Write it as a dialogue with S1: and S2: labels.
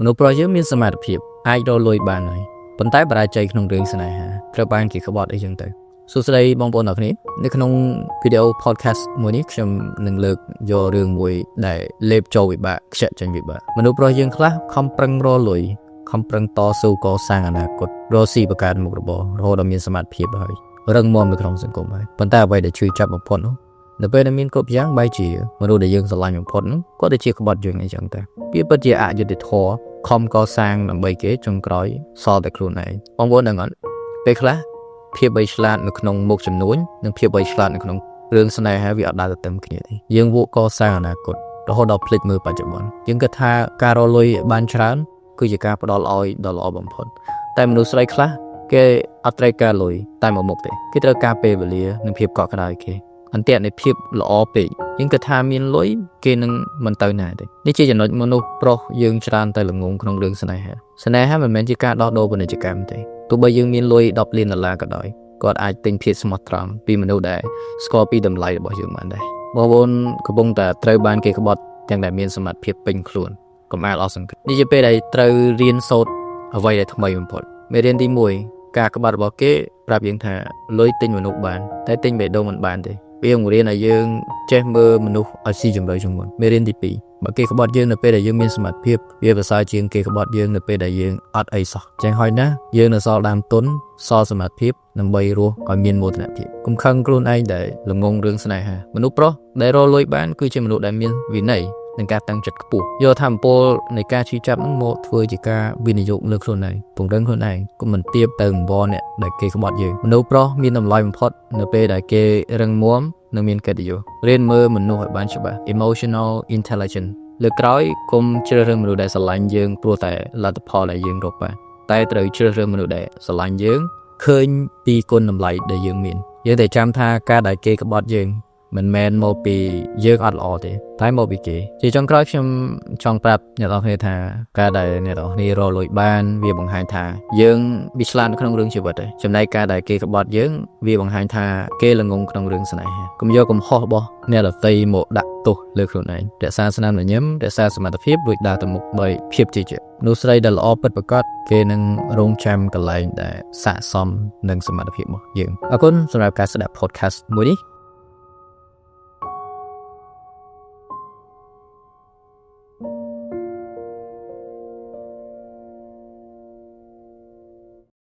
S1: មនុស្សប្រយើងមានសមត្ថភាពអាចរលួយបានហើយប៉ុន្តែបរាជ័យក្នុងរឿងស្នេហាត្រូវបានគេក្បត់អីចឹងទៅសួស្តីបងប្អូនអរគ្នានៅក្នុងវីដេអូ podcast មួយនេះខ្ញុំនឹងលើកយករឿងមួយដែលលេបចូលវិបាកខ្ជាក់ចេញវិបាកមនុស្សប្រុសយើងខ្លះខំប្រឹងរលួយខំប្រឹងតស៊ូកសាងអនាគតរកស៊ីបង្កើតមុខរបររហូតដល់មានសមត្ថភាពហើយរឹងមាំនៅក្នុងសង្គមហើយប៉ុន្តែអ្វីដែលជួយចាប់បំផុតនោះនៅពេលដែលមានគ្រប់យ៉ាងបែរជាមនុស្សដែលយើងស្រឡាញ់បំផុតនោះគាត់ទៅជាក្បត់យើងអីចឹងទៅវាពិតជាអយុត្តិធម៌ខំកសាងដើម្បីគេចុងក្រោយសល់តែខ្លួនឯងបងប្អូនដឹងអត់ពេលខ្លះភាពបីឆ្លាតនៅក្នុងមុខចំនួននិងភាពបីឆ្លាតនៅក្នុងរឿងស្នេហាវាអត់ដើរទៅតាមគ្នាទេយើងវក់កសាងអនាគតរហូតដល់ភ្លេចមើលបច្ចុប្បន្នយើងគិតថាការរលួយបានច្រើនគឺជាការផ្ដល់ឲ្យដ៏ល្អបំផុតតែមនុស្សស្រីខ្លះគេអត់ត្រូវការលុយតែមួយមុខទេគេត្រូវការពេលវេលានិងភាពកក់ក្ដៅគេអន្ទាក់នៃភាពល្អពេកយើងគិតថាមានលុយគេនឹងមិនទៅណាទេនេះជាចំណុចមនុស្សប្រុសយើងច្រើនតែល្ងងក្នុងរឿងស្នេហាមិនមែនជាការដោះដូរពាណិជ្ជកម្មទេទោះបីយើងមានលុយ$10 លានក៏ដោយគាត់អាចទិញភាពស្មោះត្រង់ពីមនុស្សដែលស្គាល់ពីតម្លៃរបស់យើងបានដែរបងប្អូនកំពុងតែត្រូវបានគេក្បត់ទាំងដែលមានសមត្ថភាពពេញខ្លួនកុំអាលអស់សង្ឃឹមនេះជាពេលដែលត្រូវរៀនសូត្រអ្វីដែលថ្មីបំផុតមេរៀនទី1ការក្បត់របស់គេប្រាប់យើងថាលុយទិញមនុស្សបានតែទិញបេះដូងមិនបានទេវាបង្រៀនឲ្យយើងចេះមើលមនុស្សឲ្យស៊ីជម្រៅជាងមុនមេរៀនទី2បើគេក្បត់យើងនៅពេលដែលយើងមានសមត្ថភាពវាប្រសើរជាងគេក្បត់យើងនៅពេលដែលយើងអត់អីសោះចឹងហើយណាយើងនៅសល់ដើមទុនសល់សមត្ថភាពដើម្បីរស់ឲ្យមានមោទនភាពកុំខឹងខ្លួនឯងដែលល្ងងរឿងស្នេហាមនុស្សប្រុសដែលរលួយបានគឺជាមនុស្សដែលមានវិន័យនិងការតាំងចិត្តខ្ពស់យកថាមពលនៃការឈឺចាប់នឹងមកធ្វើជាការវិនិយោគលើខ្លួនឯងពង្រឹងខ្លួនឯងកុំមិនទៀបទៅអង្វរអ្នកដែលគេក្បត់យើងមនុស្សប្រុសមានតម្លៃបំផុតនៅពេលដែលគេរឹងមាំនិងមានកិត្តិយសរៀនមើលមនុស្សឲ្យបានច្បាស់ emotional intelligence លើកក្រោយគុំជ្រើសរើសមនុស្សដែលស្រឡាញ់យើងព្រោះតែលទ្ធផលដែលយើងរកបានតែត្រូវជ្រើសរើសមនុស្សដែលស្រឡាញ់យើងឃើញពីគុណតម្លៃដែលយើងមានយើងតែចាំថាការដែលគេក្បត់យើងមិនមែនមកពីយើងអត់ល្អទេតែមកពីគេជាចុងក្រោយខ្ញុំចង់ប្រាប់អ្នកនរគ្នាថាការដែលអ្នកនរគ្នារលួយបានវាបង្ហាញថាយើងវាឆ្លាតនៅក្នុងរឿងជីវិតហើយចំណែកការដែលគេក្បត់យើងវាបង្ហាញថាគេល្ងងក្នុងរឿងស្នេហាកុំយកកំហុសរបស់អ្នកដទៃមកដាក់ទោសលើខ្លួនឯងរក្សាស្នាមញញឹមរក្សាសមត្ថភាពរួចដើរទៅមុខដោយភាពជឿជាក់មនុស្សស្រីដែលល្អពិតប្រាកដគេនឹងរងចាំកន្លែងដែលស័ក្តិសមនឹងសមត្ថភាពរបស់យើងអរគុណសម្រាប់ការស្ដាប់ podcast មួយនេះ